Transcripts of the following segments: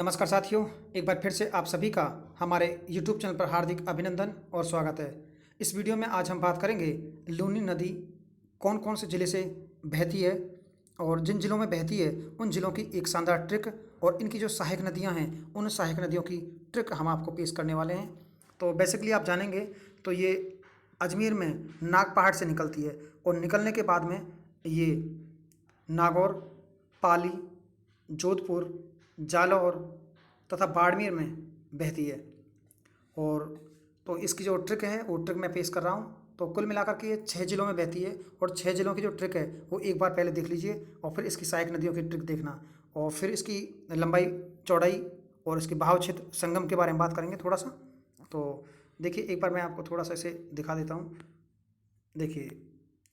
नमस्कार साथियों, एक बार फिर से आप सभी का हमारे YouTube चैनल पर हार्दिक अभिनंदन और स्वागत है। इस वीडियो में आज हम बात करेंगे लूनी नदी कौन-कौन से ज़िले से बहती है और जिन ज़िलों में बहती है उन ज़िलों की एक शानदार ट्रिक और इनकी जो सहायक नदियाँ हैं, उन सहायक नदियों की ट्रिक हम आपको पेश करने वाले हैं। तो बेसिकली आप जानेंगे तो ये अजमेर में नाग पहाड़ से निकलती है और निकलने के बाद में ये नागौर, पाली, जोधपुर, जालौर तथा बाड़मेर में बहती है। और तो इसकी जो ट्रिक है वो ट्रिक मैं पेश कर रहा हूँ। तो कुल मिलाकर के ये 6 ज़िलों में बहती है और 6 ज़िलों की जो ट्रिक है वो एक बार पहले देख लीजिए और फिर इसकी सहायक नदियों की ट्रिक देखना और फिर इसकी लंबाई, चौड़ाई और इसके बहाव क्षेत्र, संगम के बारे में बात करेंगे थोड़ा सा। तो देखिए एक बार मैं आपको थोड़ा सा इसे दिखा देता हूँ। देखिए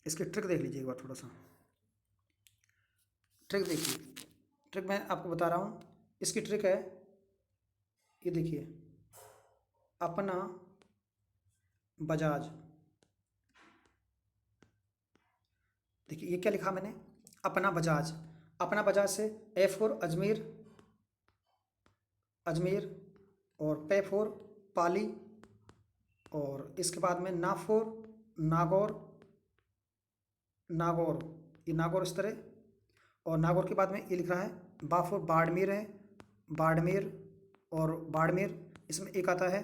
इसकी ट्रिक देख लीजिए एक बार थोड़ा सा। ट्रिक देखिए, ट्रिक मैं आपको बता रहा हूँ। इसकी ट्रिक है, ये देखिए, अपना बजाज। देखिए ये क्या लिखा मैंने, अपना बजाज। अपना बजाज से ए फॉर अजमेर, अजमेर और पे फॉर पाली और इसके बाद में ना फॉर नागौर, नागौर, ये नागौर इस तरह। और नागौर के बाद में ये लिख रहा है बा फॉर बाड़मेर है, बाड़मेर और बाड़मेर। इसमें एक आता है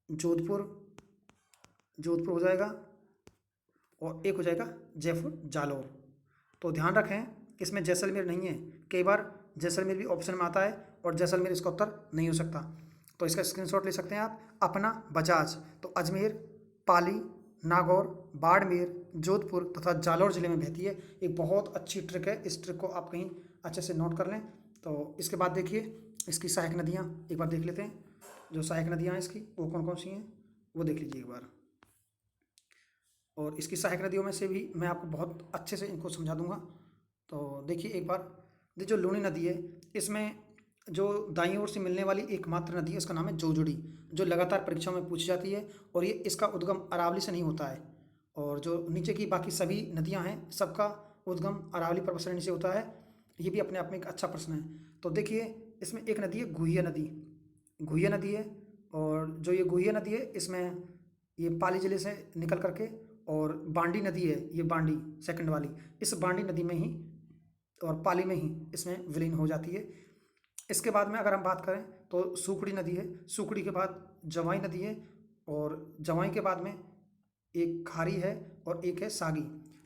जोधपुर, जोधपुर हो जाएगा और एक हो जाएगा जयपुर, जालौर। तो ध्यान रखें इसमें जैसलमेर नहीं है। कई बार जैसलमेर भी ऑप्शन में आता है और जैसलमेर इसका उत्तर नहीं हो सकता। तो इसका स्क्रीनशॉट ले सकते हैं आप। अपना बजाज तो अजमेर, पाली, नागौर, बाड़मेर, जोधपुर तथा जालौर ज़िले में बहती है। एक बहुत अच्छी ट्रिक है, इस ट्रिक को आप कहीं अच्छे से नोट कर लें। तो इसके बाद देखिए इसकी सहायक नदियाँ एक बार देख लेते हैं। जो सहायक नदियाँ हैं इसकी वो कौन कौन सी हैं वो देख लीजिए एक बार। और इसकी सहायक नदियों में से भी मैं आपको बहुत अच्छे से इनको समझा दूंगा। तो देखिए एक बार, ये जो लूनी नदी है इसमें जो दाईं ओर से मिलने वाली एकमात्र नदी है इसका नाम है जोजड़ी, जो लगातार परीक्षाओं में पूछी जाती है। और ये इसका उद्गम अरावली से नहीं होता है। और जो नीचे की बाकी सभी नदियां हैं सबका उद्गम अरावली पर्वत श्रेणी से होता है। ये भी अपने आप में एक अच्छा प्रश्न है। तो देखिए इसमें एक नदी है गुहिया नदी, गुहिया नदी है। और जो ये गुहिया नदी है इसमें ये पाली ज़िले से निकल करके और बांडी नदी है, ये बांडी सेकंड वाली, इस बांडी नदी में ही और पाली में ही इसमें विलीन हो जाती है। इसके बाद में अगर हम बात करें तो सूखड़ी नदी है, सूखड़ी के बाद जवाई नदी है और जवाई के बाद में एक खारी है और एक है सागी।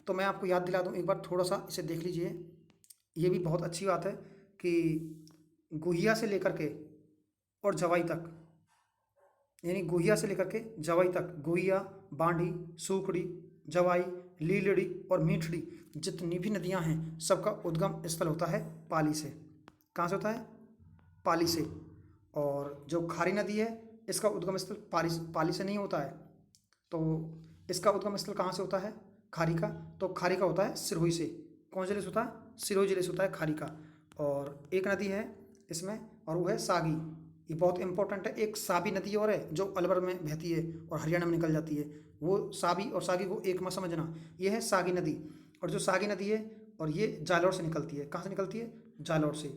तो मैं आपको याद दिला दूं एक बार, थोड़ा सा इसे देख लीजिए। ये भी बहुत अच्छी बात है कि गुहिया से लेकर के और जवाई तक, यानी गुहिया से लेकर के जवाई तक, गुहिया, बांडी, सूखड़ी, जवाई, लीलड़ी और मीठड़ी, जितनी भी नदियां हैं सबका उद्गम स्थल होता है पाली से। कहाँ से होता है? पाली से। और जो खारी नदी है इसका उद्गम स्थल पाली से नहीं होता है। तो इसका उद्गम स्थल कहाँ से होता है खारी का? तो खारी का होता है सिरोही से। कौन जिले से होता है? सिरोही जिले से होता है खारी का। और एक नदी है इसमें और वो है सागी। ये बहुत इंपॉर्टेंट है। एक साबी नदी और है जो अलवर में बहती है और हरियाणा में निकल जाती है। वो साबी और सागी को एक मत समझना। ये है सागी नदी। और जो सागी नदी है और ये जालौर से निकलती है। कहाँ से निकलती है? जालौर से।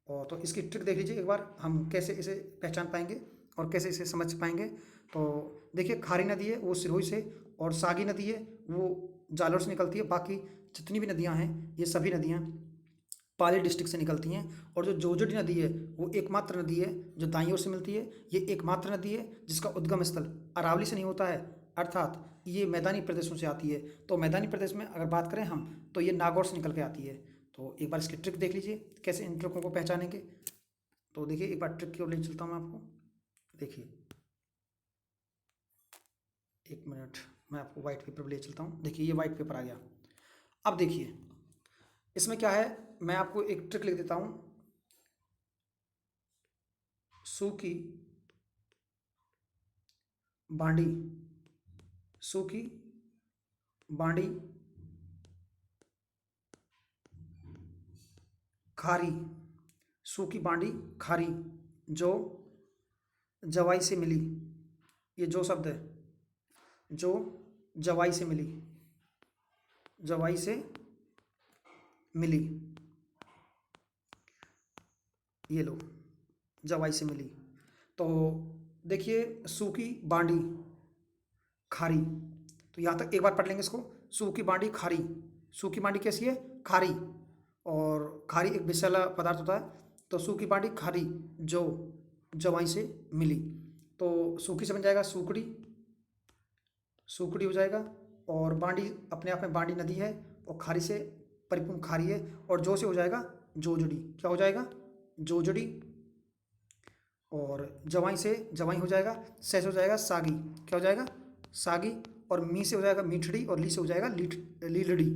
और तो इसकी ट्रिक देख लीजिए एक बार, हम कैसे इसे पहचान पाएंगे और कैसे इसे समझ पाएंगे। तो देखिए खारी नदी है वो सिरोही से और सागी नदी है वो जालौर से निकलती है। बाकी जितनी भी नदियां हैं ये सभी नदियां पाली डिस्ट्रिक्ट से निकलती हैं। और जो जोजड़ी नदी है वो एकमात्र नदी है जो दाईं ओर से मिलती है। ये एकमात्र नदी है जिसका उद्गम स्थल अरावली से नहीं होता है, अर्थात ये मैदानी प्रदेशों से आती है। तो मैदानी प्रदेश में अगर बात करें हम तो ये नागौर से निकल के आती है। तो एक बार इसकी ट्रिक देख लीजिए कैसे इन ट्रिकों को पहचानेंगे। तो देखिए एक बार ट्रिक की ओर ले चलता हूँ मैं आपको। देखिए एक मिनट, मैं आपको वाइट पेपर पर ले चलता हूँ। देखिए ये वाइट पेपर आ गया। अब देखिए इसमें क्या है, मैं आपको एक ट्रिक लिख देता हूँ। सूखी बांडी, सूखी बांडी, खारी, सूखी बांडी खारी, जो जवाई से मिली। ये जो शब्द है, जो जवाई से मिली, जवाई से मिली, ये लो। जवाई से मिली। तो देखिए सूखी बांडी खारी, तो यहाँ तक एक बार पढ़ लेंगे इसको। सूखी बांडी खारी, सूखी बांडी कैसी है? खारी, और खारी एक विषैला पदार्थ होता है। तो सूखी बांडी खारी जो जवाई से मिली, तो सूखी से बन जाएगा सूखड़ी, सूखड़ी हो जाएगा। और बांडी अपने आप में बांडी नदी है, और खारी से परिपूर्ण खारी है, और जो से हो जाएगा जोजड़ी। क्या हो जाएगा? जोजड़ी। और जवाई से जवाई हो जाएगा, से हो जाएगा सागी। क्या हो जाएगा? सागी। और मी से हो जाएगा मीठड़ी, और ली से हो जाएगा लीलड़ी।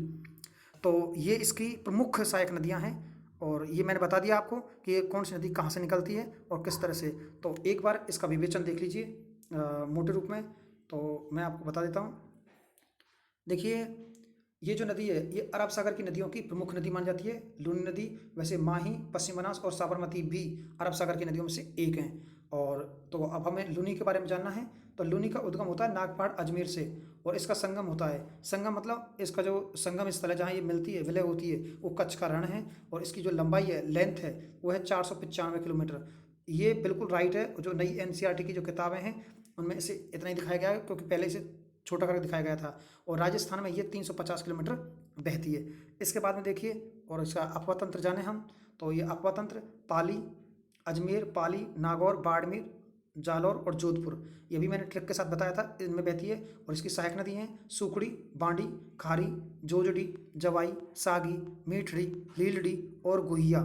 तो ये इसकी प्रमुख सहायक नदियां हैं, और ये मैंने बता दिया आपको कि ये कौन सी नदी कहाँ से निकलती है और किस तरह से। तो एक बार इसका विवेचन देख लीजिए मोटे रूप में, तो मैं आपको बता देता हूँ। देखिए ये जो नदी है ये अरब सागर की नदियों की प्रमुख नदी मानी जाती है, लूनी नदी। वैसे माही, पश्चिम बनास और साबरमती भी अरब सागर की नदियों में से एक हैं। और तो अब हमें लूनी के बारे में जानना है। तो लूनी का उद्गम होता है नागपाड़ अजमेर से, और इसका संगम होता है, संगम मतलब इसका जो संगम स्थल है जहाँ ये मिलती है, विलय होती है, वो कच्छ का रण है। और इसकी जो लंबाई है, लेंथ है, वो है 495 किलोमीटर। ये बिल्कुल राइट है। जो नई NCERT की जो किताबें हैं उनमें इसे इतना ही दिखाया गया है, क्योंकि पहले इसे छोटा करके दिखाया गया था। और राजस्थान में ये 350 किलोमीटर बहती है। इसके बाद में देखिए, और इसका अपवा तंत्र जाने हम। तो ये अपवा तंत्र पाली, अजमेर, पाली, नागौर, बाड़मेर, जालौर और जोधपुर, ये भी मैंने ट्रिक के साथ बताया था, इनमें बहती है। और इसकी सहायक नदी हैं सूखड़ी, बांडी, खारी, जोजड़ी, जवाई, सागी, मीठड़ी, लीलड़ी और गुहिया।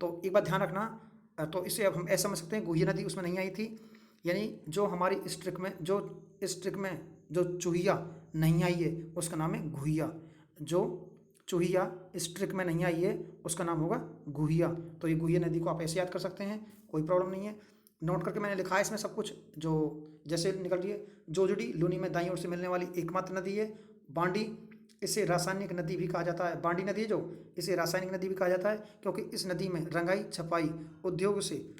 तो एक बात ध्यान रखना, तो इसे अब हम ऐसा समझ सकते हैं, गुहिया नदी उसमें नहीं आई थी, यानी जो हमारी इस ट्रिक में जो चूहिया नहीं आई है उसका नाम है गुहिया। जो चूहिया इस ट्रिक में नहीं आई है उसका नाम होगा गुहिया। तो ये गुहिया नदी को आप ऐसे याद कर सकते हैं, कोई प्रॉब्लम नहीं है। नोट करके मैंने लिखा है इसमें सब कुछ, जो जैसे निकल रही है। जोजड़ी लूनी में दाईं ओर से मिलने वाली एकमात्र नदी है। बांडी, इसे रासायनिक नदी भी कहा जाता है। बांडी नदी जो, इसे रासायनिक नदी भी कहा जाता है, क्योंकि इस नदी में रंगाई छपाई उद्योग से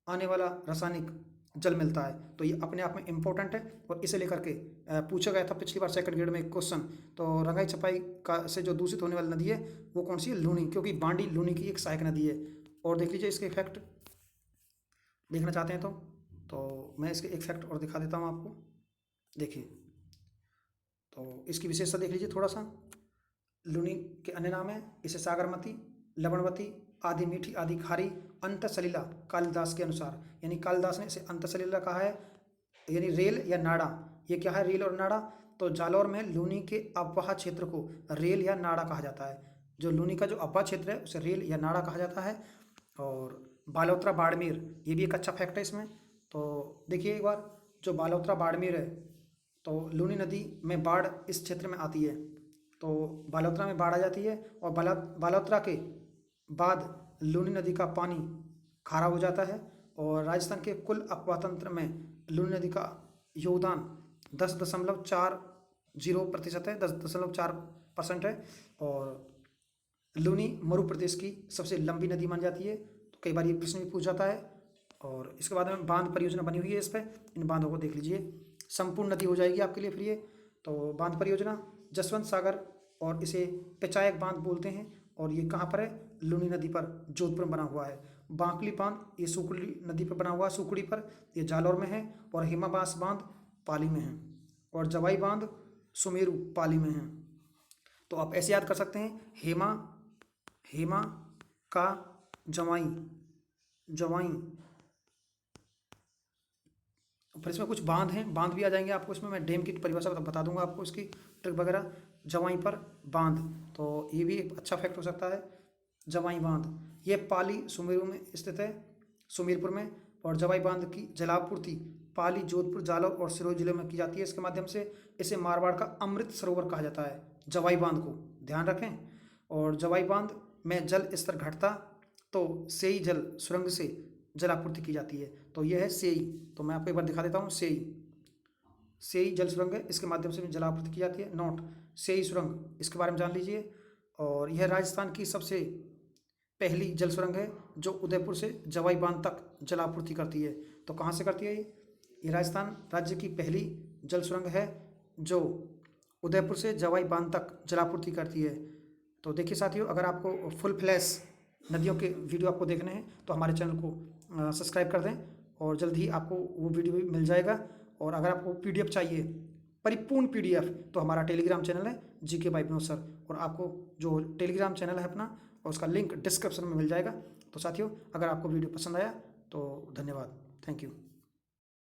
आने वाला रासायनिक जल मिलता है। तो ये अपने आप में इम्पोर्टेंट है, और इसे लेकर के पूछा गया था पिछली बार सेकंड ग्रेड में एक क्वेश्चन। तो रंगाई छपाई का से जो दूषित होने वाली नदी है वो कौन सी है? लूनी, क्योंकि बांडी लूनी की एक सहायक नदी है। और देख लीजिए इसके इफेक्ट देखना चाहते हैं तो मैं इसके एक फैक्ट और दिखा देता हूँ आपको। देखिए, तो इसकी विशेषता देख लीजिए थोड़ा सा। लूनी के अन्य नाम है, इसे सागरमती, लवणवती, आधी मीठी, आधी खारी, अंतसलिला कालिदास के अनुसार, यानी कालिदास ने इसे अंतसलिला कहा है, यानी रेल या नाड़ा। ये क्या है? रेल और नाड़ा। तो जालौर में लूनी के अववाह क्षेत्र को रेल या नाड़ा कहा जाता है। जो लूनी का जो अववाह क्षेत्र है उसे रेल या नाड़ा कहा जाता है। और बालोतरा बाड़मेर, ये भी एक अच्छा फैक्ट है इसमें। तो देखिए एक बार, जो बालोतरा बाड़मेर है, तो लूनी नदी में बाढ़ इस क्षेत्र में आती है। तो बालोतरा में बाढ़ आ जाती है, और बालोतरा के बाद लूनी नदी का पानी खारा हो जाता है। और राजस्थान के कुल अपवा तंत्र में लूनी नदी का योगदान 10.40% है, 10.4% है। और लूनी मरु प्रदेश की सबसे लंबी नदी मानी जाती है। तो कई बार ये प्रश्न भी पूछा जाता है। और इसके बाद में बांध परियोजना बनी हुई है इस पर, इन बांधों को देख लीजिए, संपूर्ण नदी हो जाएगी आपके लिए फिर ये। तो बांध परियोजना जसवंत सागर, और इसे पेचायक बांध बोलते हैं। और ये कहाँ पर है? लूनी नदी पर, जोधपुर में बना हुआ है। बांकली बांध ये सुकड़ी नदी पर बना हुआ है, सुकड़ी पर, ये जालौर में है। और हेमाबास बांध पाली में है। और जवाई बांध सुमेरु पाली में है। तो आप ऐसे याद कर सकते हैं, हेमा का जवाई, फिर इसमें कुछ बांध हैं, बांध भी आ जाएंगे आपको इसमें। मैं डैम की परिभाषा बता दूंगा आपको, इसकी ट्रिक वगैरह। जवाई पर बांध, तो ये भी एक अच्छा फैक्ट हो सकता है। जवाई बांध ये पाली सुमेरु में स्थित है, सुमेरपुर में। और जवाई बांध की जलापूर्ति पाली, जोधपुर, जालौर और सिरोही जिले में की जाती है इसके माध्यम से। इसे मारवाड़ का अमृत सरोवर कहा जाता है, जवाई बांध को ध्यान रखें। और जवाई बांध में जल स्तर घटता तो सेई जल सुरंग से जलापूर्ति की जाती है। तो यह है सेई। तो मैं आपको एक बार दिखा देता हूँ, सेई जल सुरंग है, इसके माध्यम से भी जलापूर्ति की जाती है। नोट, सेई सुरंग, इसके बारे में जान लीजिए। और यह राजस्थान की सबसे पहली जल सुरंग है जो उदयपुर से जवाई बांध तक जलापूर्ति करती है। तो कहाँ से करती है ये राजस्थान राज्य की पहली जल सुरंग है जो उदयपुर से जवाई बांध तक जलापूर्ति करती है। तो देखिए साथियों, अगर आपको फुल फ्लैश नदियों के वीडियो आपको देखने हैं तो हमारे चैनल को सब्सक्राइब कर दें और जल्द ही आपको वो वीडियो भी मिल जाएगा। और अगर आपको PDF चाहिए, परिपूर्ण PDF, तो हमारा टेलीग्राम चैनल है GK बाय विनोद सर, और आपको जो टेलीग्राम चैनल है अपना, और उसका लिंक डिस्क्रिप्शन में मिल जाएगा। तो साथियों, अगर आपको वीडियो पसंद आया तो धन्यवाद, थैंक यू।